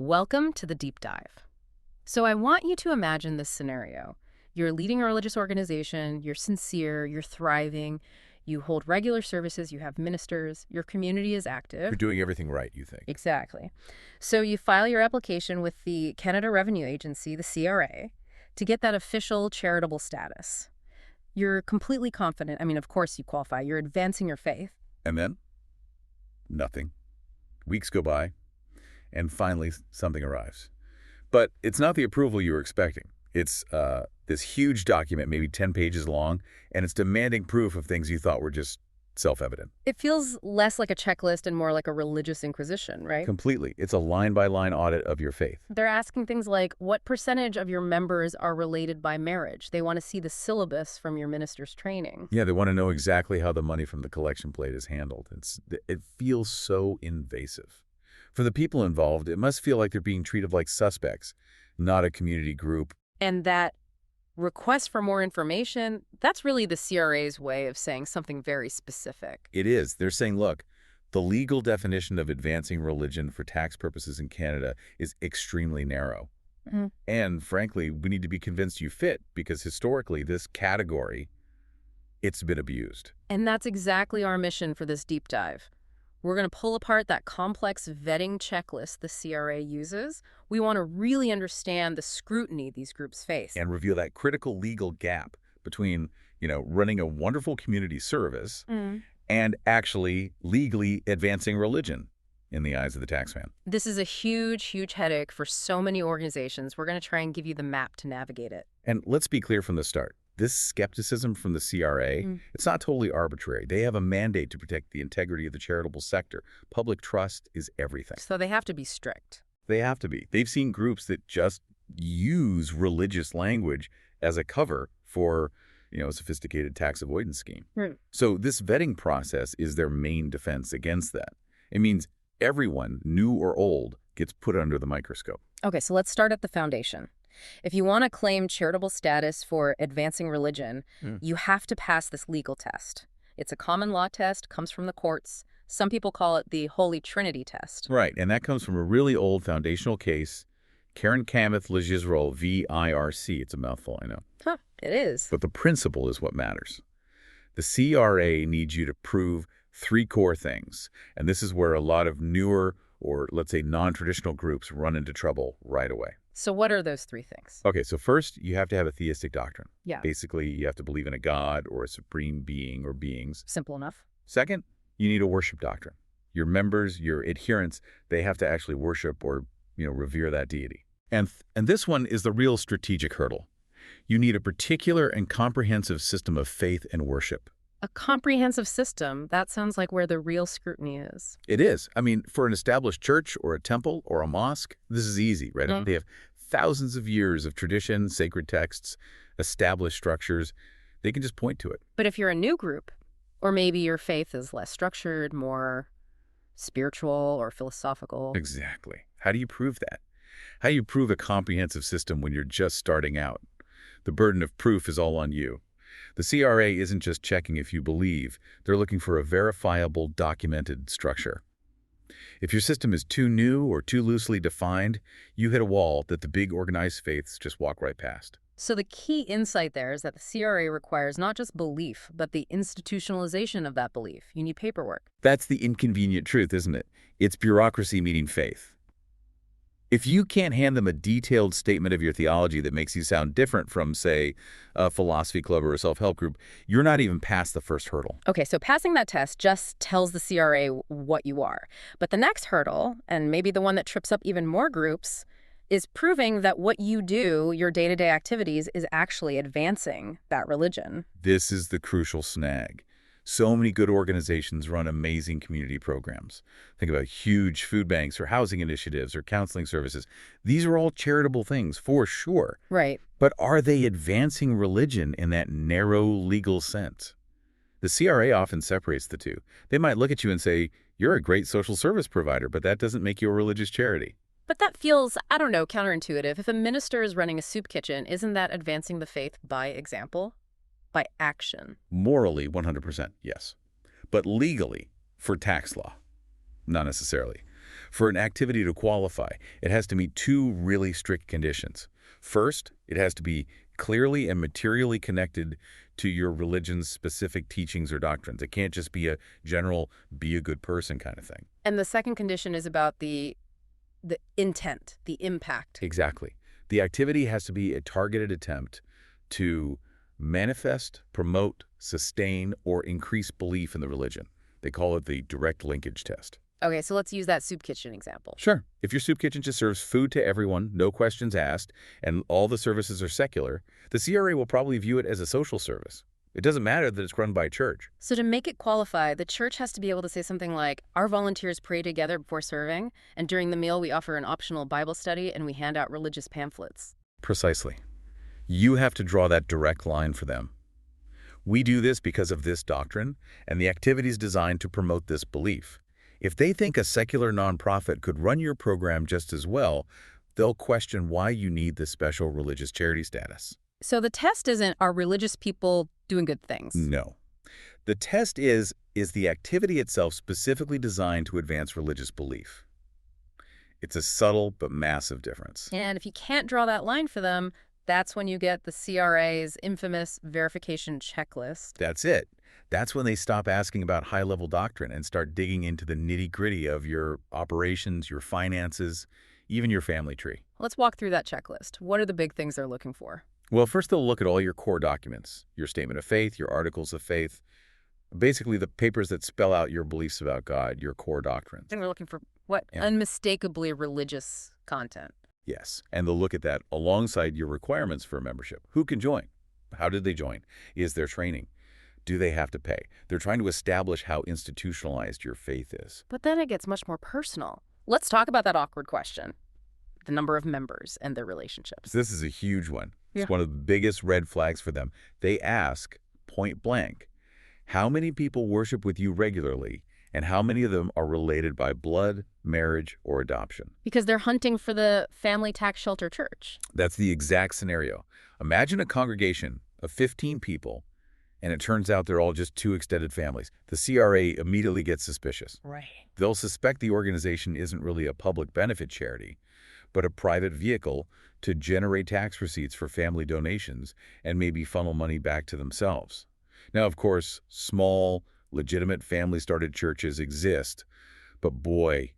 Welcome to the deep dive. So I want you to imagine this scenario. You're leading a religious organization, you're sincere, you're thriving, you hold regular services, you have ministers, your community is active. You're doing everything right, you think. Exactly. So you file your application with the Canada Revenue Agency, the CRA, to get that official charitable status. You're completely confident. I mean, of course you qualify. You're advancing your faith. And then? Nothing. Weeks go by, and finally something arrives. But it's not the approval you were expecting. It's this huge document, maybe 10 pages long, and it's demanding proof of things you thought were just self-evident. It feels less like a checklist and more like a religious inquisition, right? Completely. It's a line-by-line audit of your faith. They're asking things like, what percentage of your members are related by marriage? They want to see the syllabus from your minister's training. Yeah, they want to know exactly how the money from the collection plate is handled. It feels so invasive. For the people involved, it must feel like they're being treated like suspects, not a community group. And that request for more information, that's really the CRA's way of saying something very specific. It is. They're saying, look, the legal definition of advancing religion for tax purposes in Canada is extremely narrow. Mm-hmm. And frankly, we need to be convinced you fit because historically this category, it's been abused. And that's exactly our mission for this deep dive. We're going to pull apart that complex vetting checklist the CRA uses. We want to really understand the scrutiny these groups face. And reveal that critical legal gap between, running a wonderful community service and actually legally advancing religion in the eyes of the taxman. This is a huge, huge headache for so many organizations. We're going to try and give you the map to navigate it. And let's be clear from the start. This skepticism from the CRA, it's not totally arbitrary. They have a mandate to protect the integrity of the charitable sector. Public trust is everything. So they have to be strict. They have to be. They've seen groups that just use religious language as a cover for, a sophisticated tax avoidance scheme. Right. So this vetting process is their main defense against that. It means everyone, new or old, gets put under the microscope. Okay, so let's start at the foundation. If you want to claim charitable status for advancing religion, you have to pass this legal test. It's a common law test, comes from the courts. Some people call it the Holy Trinity test. Right, and that comes from a really old foundational case, Karen Kameth Legisrol, V.I.G. It's a mouthful, I know. Huh, it is. But the principle is what matters. The CRA needs you to prove three core things, and this is where a lot of newer or, let's say, non-traditional groups run into trouble right away. So what are those three things? Okay, so first, you have to have a theistic doctrine. Yeah. Basically, you have to believe in a god or a supreme being or beings. Simple enough. Second, you need a worship doctrine. Your members, your adherents, they have to actually worship or, revere that deity. And this one is the real strategic hurdle. You need a particular and comprehensive system of faith and worship. A comprehensive system, that sounds like where the real scrutiny is. It is. I mean, for an established church or a temple or a mosque, this is easy, right? They have thousands of years of tradition, sacred texts, established structures. They can just point to it. But if you're a new group, or maybe your faith is less structured, more spiritual or philosophical. Exactly. How do you prove that? How do you prove a comprehensive system when you're just starting out? The burden of proof is all on you. The CRA isn't just checking if you believe. They're looking for a verifiable, documented structure. If your system is too new or too loosely defined, you hit a wall that the big organized faiths just walk right past. So the key insight there is that the CRA requires not just belief, but the institutionalization of that belief. You need paperwork. That's the inconvenient truth, isn't it? It's bureaucracy meeting faith. If you can't hand them a detailed statement of your theology that makes you sound different from, say, a philosophy club or a self-help group, you're not even past the first hurdle. Okay, so passing that test just tells the CRA what you are. But the next hurdle, and maybe the one that trips up even more groups, is proving that what you do, your day-to-day activities, is actually advancing that religion. This is the crucial snag. So many good organizations run amazing community programs. Think about huge food banks or housing initiatives or counseling services. These are all charitable things, for sure. Right. But are they advancing religion in that narrow legal sense? The CRA often separates the two. They might look at you and say, you're a great social service provider, but that doesn't make you a religious charity. But that feels, I don't know, counterintuitive. If a minister is running a soup kitchen, isn't that advancing the faith by example? By action? Morally, 100%, yes. But legally, for tax law, not necessarily. For an activity to qualify, it has to meet two really strict conditions. First, it has to be clearly and materially connected to your religion's specific teachings or doctrines. It can't just be a general be a good person kind of thing. And the second condition is about the intent, the impact. Exactly. The activity has to be a targeted attempt to manifest, promote, sustain, or increase belief in the religion. They call it the direct linkage test. Okay, so let's use that soup kitchen example. Sure. If your soup kitchen just serves food to everyone, no questions asked, and all the services are secular, the CRA will probably view it as a social service. It doesn't matter that it's run by a church. So to make it qualify, the church has to be able to say something like, our volunteers pray together before serving, and during the meal we offer an optional Bible study and we hand out religious pamphlets. Precisely. You have to draw that direct line for them. We do this because of this doctrine, and the activity is designed to promote this belief. If they think a secular nonprofit could run your program just as well, they'll question why you need this special religious charity status. So the test isn't, are religious people doing good things? No. The test is the activity itself specifically designed to advance religious belief? It's a subtle but massive difference. And if you can't draw that line for them, that's when you get the CRA's infamous verification checklist. That's it. That's when they stop asking about high-level doctrine and start digging into the nitty-gritty of your operations, your finances, even your family tree. Let's walk through that checklist. What are the big things they're looking for? Well, first they'll look at all your core documents, your statement of faith, your articles of faith, basically the papers that spell out your beliefs about God, your core doctrines. And we're looking for what? Yeah. Unmistakably religious content. Yes, and they'll look at that alongside your requirements for a membership. Who can join? How did they join? Is there training? Do they have to pay? They're trying to establish how institutionalized your faith is. But then it gets much more personal. Let's talk about that awkward question. The number of members and their relationships. This is a huge one. Yeah. It's one of the biggest red flags for them. They ask, point blank, how many people worship with you regularly, and how many of them are related by blood, marriage, or adoption? Because they're hunting for the family tax shelter church. That's the exact scenario. Imagine a congregation of 15 people, and it turns out they're all just two extended families. The CRA immediately gets suspicious. Right. They'll suspect the organization isn't really a public benefit charity, but a private vehicle to generate tax receipts for family donations and maybe funnel money back to themselves. Now, of course, small, legitimate family-started churches exist, but boy,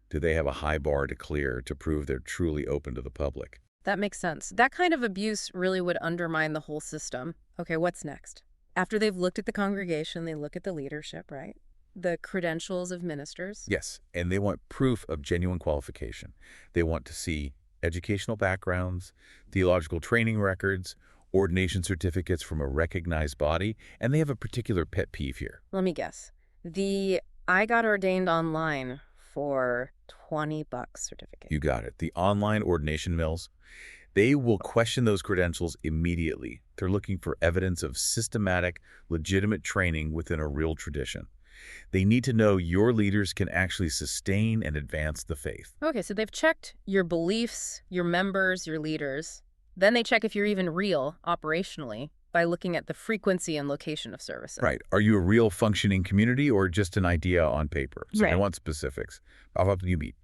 do they have a high bar to clear to prove they're truly open to the public. That makes sense. That kind of abuse really would undermine the whole system. Okay, what's next? After they've looked at the congregation, they look at the leadership, right? The credentials of ministers. Yes, and they want proof of genuine qualification. They want to see educational backgrounds, theological training records, ordination certificates from a recognized body, and they have a particular pet peeve here. Let me guess. The I got ordained online for $20 certificate. You got it. The online ordination mills, they will question those credentials immediately. They're looking for evidence of systematic, legitimate training within a real tradition. They need to know your leaders can actually sustain and advance the faith. Okay, so they've checked your beliefs, your members, your leaders. Then they check if you're even real operationally by looking at the frequency and location of services. Right. Are you a real functioning community or just an idea on paper? So Right. I want specifics. How often do you meet?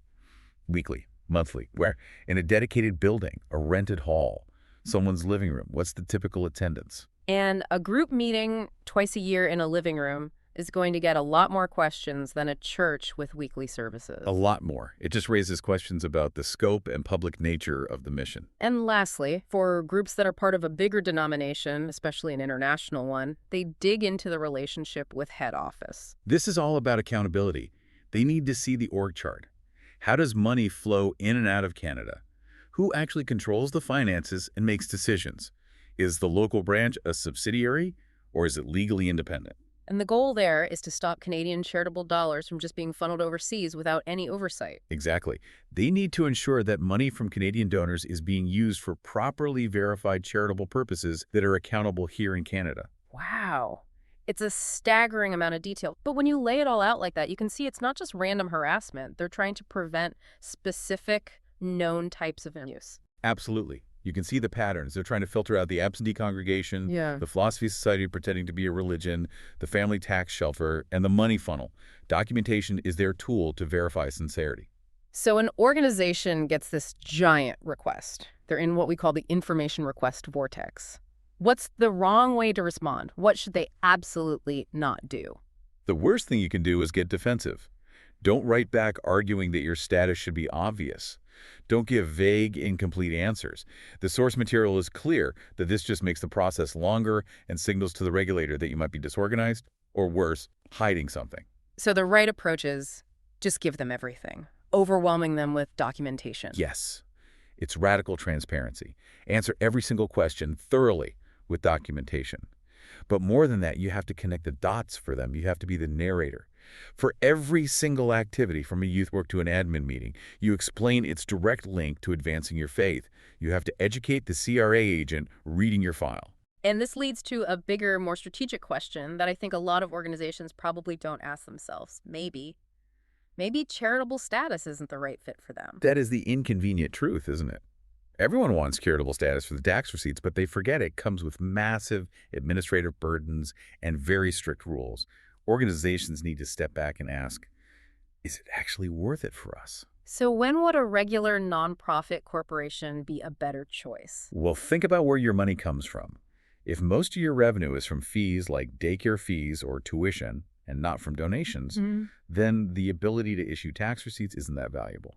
Weekly, monthly? Where? In a dedicated building, a rented hall, someone's living room. What's the typical attendance? And a group meeting twice a year in a living room is going to get a lot more questions than a church with weekly services. A lot more. It just raises questions about the scope and public nature of the mission. And lastly, for groups that are part of a bigger denomination, especially an international one, they dig into the relationship with head office. This is all about accountability. They need to see the org chart. How does money flow in and out of Canada? Who actually controls the finances and makes decisions? Is the local branch a subsidiary, or is it legally independent? And the goal there is to stop Canadian charitable dollars from just being funneled overseas without any oversight. Exactly. They need to ensure that money from Canadian donors is being used for properly verified charitable purposes that are accountable here in Canada. Wow. It's a staggering amount of detail. But when you lay it all out like that, you can see it's not just random harassment. They're trying to prevent specific known types of abuse. Absolutely. You can see the patterns. They're trying to filter out the absentee congregation, Yeah. the philosophy society pretending to be a religion, the family tax shelter, and the money funnel. Documentation is their tool to verify sincerity. So an organization gets this giant request. They're in what we call the information request vortex. What's the wrong way to respond? What should they absolutely not do? The worst thing you can do is get defensive. Don't write back arguing that your status should be obvious. Don't give vague, incomplete answers. The source material is clear that this just makes the process longer and signals to the regulator that you might be disorganized, or worse, hiding something. So the right approach is just give them everything, overwhelming them with documentation. Yes, it's radical transparency. Answer every single question thoroughly with documentation. But more than that, you have to connect the dots for them. You have to be the narrator. For every single activity, from a youth work to an admin meeting, you explain its direct link to advancing your faith. You have to educate the CRA agent reading your file. And this leads to a bigger, more strategic question that I think a lot of organizations probably don't ask themselves. Maybe charitable status isn't the right fit for them. That is the inconvenient truth, isn't it? Everyone wants charitable status for the tax receipts, but they forget it comes with massive administrative burdens and very strict rules. Organizations need to step back and ask, is it actually worth it for us? So when would a regular nonprofit corporation be a better choice? Well, think about where your money comes from. If most of your revenue is from fees like daycare fees or tuition, and not from donations, then the ability to issue tax receipts isn't that valuable.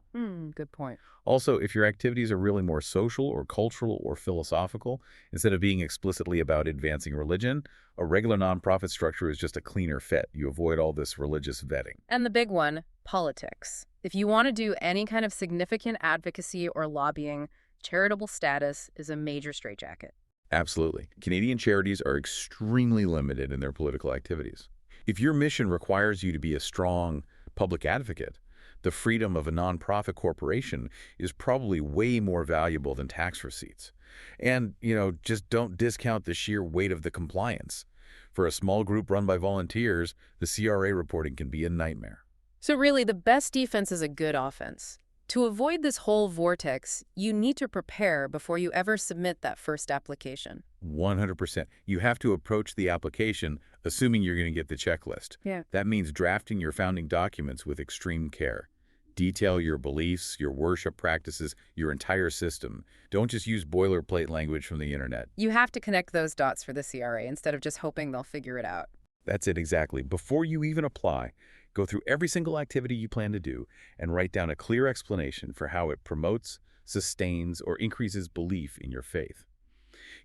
Good point. Also, if your activities are really more social or cultural or philosophical, instead of being explicitly about advancing religion, a regular nonprofit structure is just a cleaner fit. You avoid all this religious vetting. And the big one, politics. If you want to do any kind of significant advocacy or lobbying, charitable status is a major straitjacket. Absolutely. Canadian charities are extremely limited in their political activities. If your mission requires you to be a strong public advocate, the freedom of a nonprofit corporation is probably way more valuable than tax receipts. And, just don't discount the sheer weight of the compliance. For a small group run by volunteers, the CRA reporting can be a nightmare. So really, the best defense is a good offense. To avoid this whole vortex, you need to prepare before you ever submit that first application. 100%. You have to approach the application assuming you're going to get the checklist. Yeah. That means drafting your founding documents with extreme care. Detail your beliefs, your worship practices, your entire system. Don't just use boilerplate language from the internet. You have to connect those dots for the CRA instead of just hoping they'll figure it out. That's it exactly. Before you even apply, go through every single activity you plan to do and write down a clear explanation for how it promotes, sustains, or increases belief in your faith.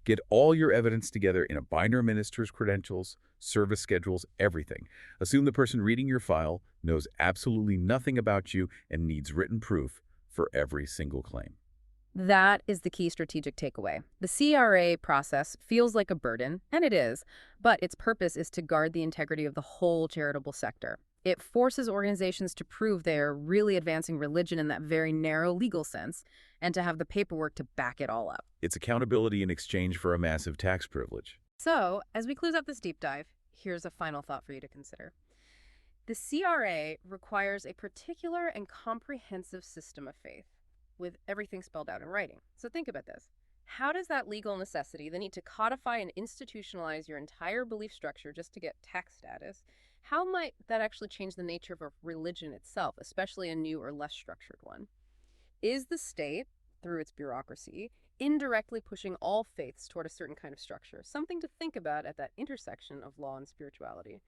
Get all your evidence together in a binder minister's credentials, service schedules, everything. Assume the person reading your file knows absolutely nothing about you and needs written proof for every single claim. That is the key strategic takeaway. The CRA process feels like a burden, and it is, but its purpose is to guard the integrity of the whole charitable sector. It forces organizations to prove they're really advancing religion in that very narrow legal sense, and to have the paperwork to back it all up. It's accountability in exchange for a massive tax privilege. So, as we close out this deep dive, here's a final thought for you to consider. The CRA requires a particular and comprehensive system of faith, with everything spelled out in writing. So think about this. How does that legal necessity, the need to codify and institutionalize your entire belief structure just to get tax status, how might that actually change the nature of a religion itself, especially a new or less structured one? Is the state, through its bureaucracy, indirectly pushing all faiths toward a certain kind of structure? Something to think about at that intersection of law and spirituality.